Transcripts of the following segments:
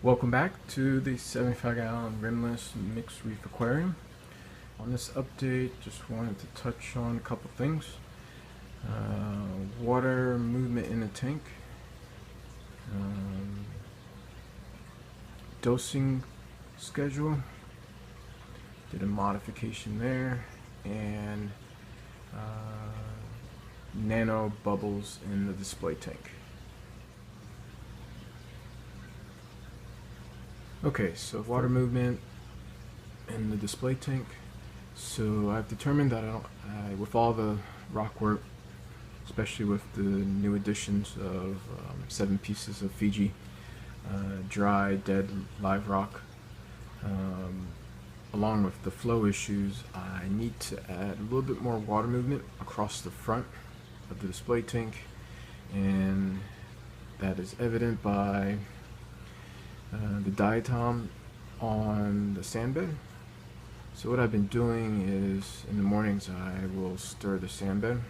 Welcome back to the 75-gallon rimless mixed reef aquarium. On this update, just wanted to touch on a couple things. Water movement in the tank, dosing schedule, did a modification there, and nano bubbles in the display tank. Okay, so water movement in the display tank. So I've determined that with all the rock work, especially with the new additions of 7 pieces of Fiji, dry, dead, live rock, along with the flow issues, I need to add a little bit more water movement across the front of the display tank, and that is evident by the diatom on the sand bed. So what I've been doing is in the mornings I will stir the sand bed,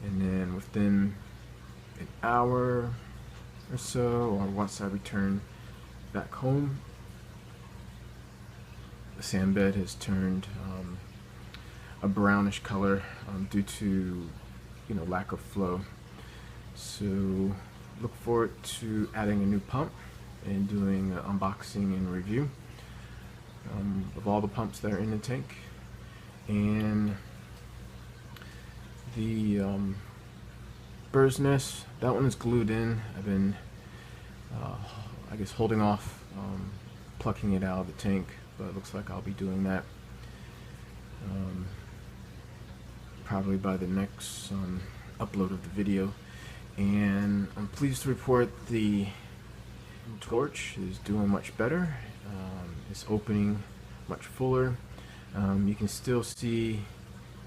and then within an hour or so, or once I return back home, the sand bed has turned a brownish color due to lack of flow. So look forward to adding a new pump and doing an unboxing and review of all the pumps that are in the tank. And the bird's nest, that one is glued in. I've been I guess holding off plucking it out of the tank, but it looks like I'll be doing that probably by the next upload of the video. And I'm pleased to report the torch is doing much better. It's opening much fuller. You can still see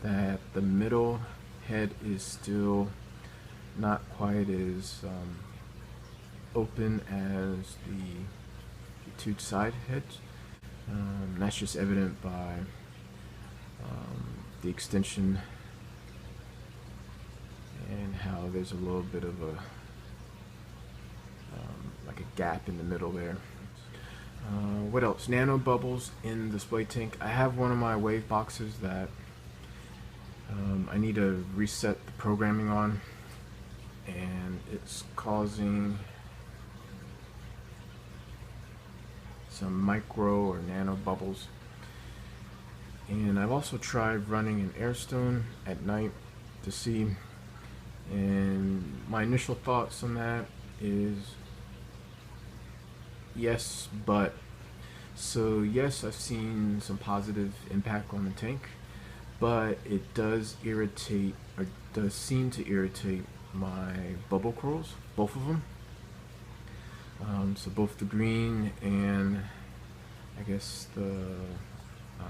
that the middle head is still not quite as open as the 2 side heads. That's just evident by the extension and how there's a little bit of a like a gap in the middle there. What else? Nano bubbles in the display tank. I have one of my wave boxes that I need to reset the programming on, and it's causing some micro or nano bubbles. And I've also tried running an air stone at night to see, and my initial thoughts on that is yes, but. So yes, I've seen some positive impact on the tank, but it does irritate, or does seem to irritate, my bubble corals, both of them. So both the green and I guess I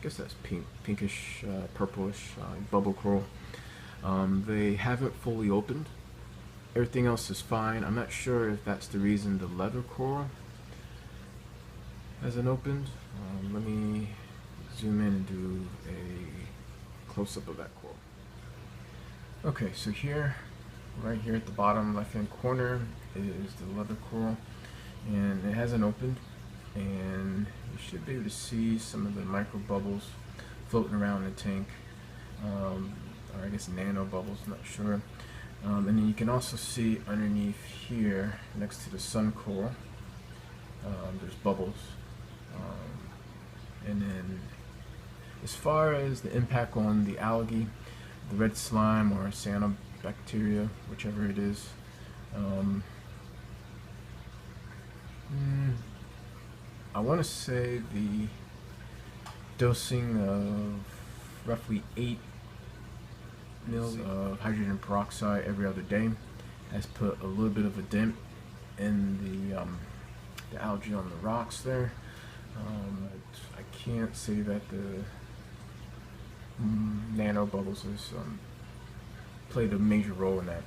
guess that's pinkish, purplish bubble coral. They haven't fully opened. Everything else is fine. I'm not sure if that's the reason the leather coral hasn't opened. Let me zoom in and do a close-up of that coral. Okay, so here, right here at the bottom left-hand corner is the leather coral, and it hasn't opened, and you should be able to see some of the micro bubbles floating around the tank, or I guess nano bubbles, not sure. And then you can also see underneath here, next to the sun coral, there's bubbles. And then as far as the impact on the algae, the red slime or cyanobacteria, whichever it is, I want to say the dosing of roughly 8 mils of hydrogen peroxide every other day has put a little bit of a dent in the algae on the rocks there. I can't say that the nano bubbles has played a major role in that.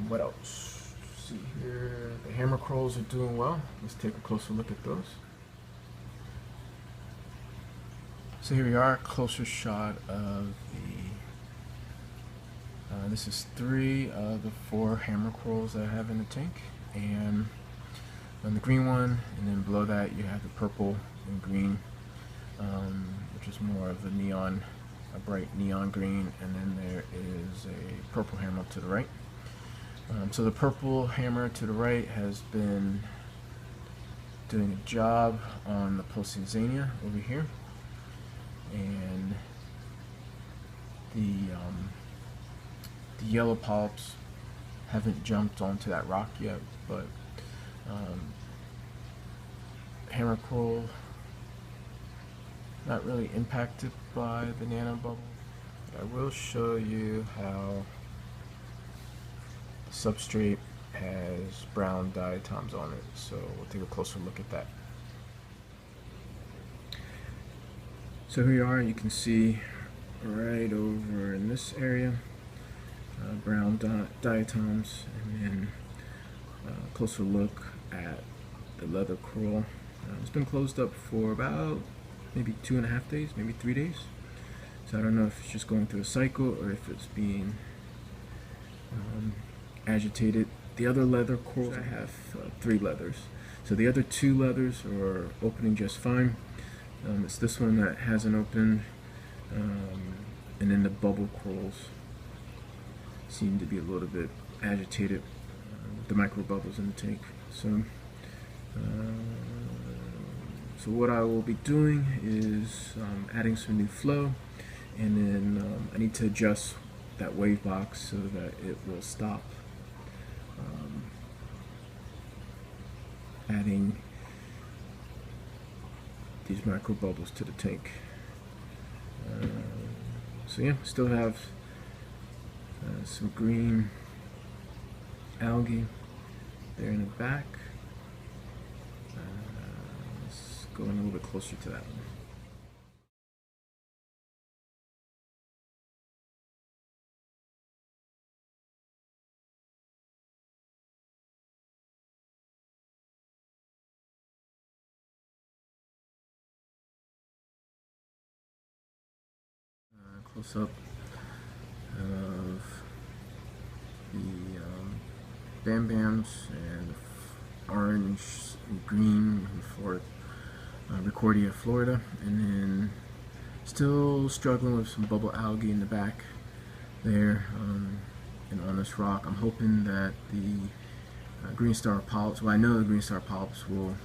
What else? Let's see here, the hammer corals are doing well. Let's take a closer look at those. So here we are, closer shot of the this is 3 of the 4 hammer corals that I have in the tank. and the green one, and then below that you have the purple and green, which is more of the neon, a bright neon green, and then there is a purple hammer to the right. So the purple hammer to the right has been doing a job on the Posizania over here, and the yellow polyps haven't jumped onto that rock yet, but hammer coral not really impacted by the nanobubble. I will show you how the substrate has brown diatoms on it, so we'll take a closer look at that. So here you are, you can see right over in this area brown diatoms, and then a closer look at the leather coral. It's been closed up for about maybe 2.5 days, maybe 3 days. So I don't know if it's just going through a cycle or if it's being agitated. The other leather corals, I have 3 leathers. So the other 2 leathers are opening just fine. It's this one that hasn't opened, and then the bubble corals seem to be a little bit agitated, the micro bubbles in the tank. So what I will be doing is adding some new flow, and then I need to adjust that wave box so that it will stop adding these micro bubbles to the tank. So yeah, still have some green algae there in the back. Let's go in a little bit closer to that one. Close up of the Bam Bams and the orange and green for Recordia, Florida, and then still struggling with some bubble algae in the back there, and on this rock. I'm hoping that the green star polyps, well, I know the green star polyps will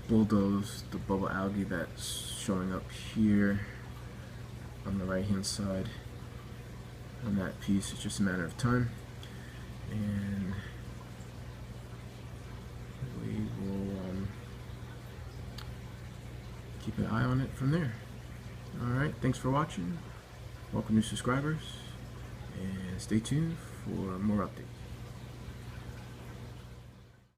bulldoze the bubble algae that's showing up here on the right hand side on that piece. It's just a matter of time, and we will keep an eye on it from there. Alright, thanks for watching. Welcome new subscribers, and stay tuned for more updates.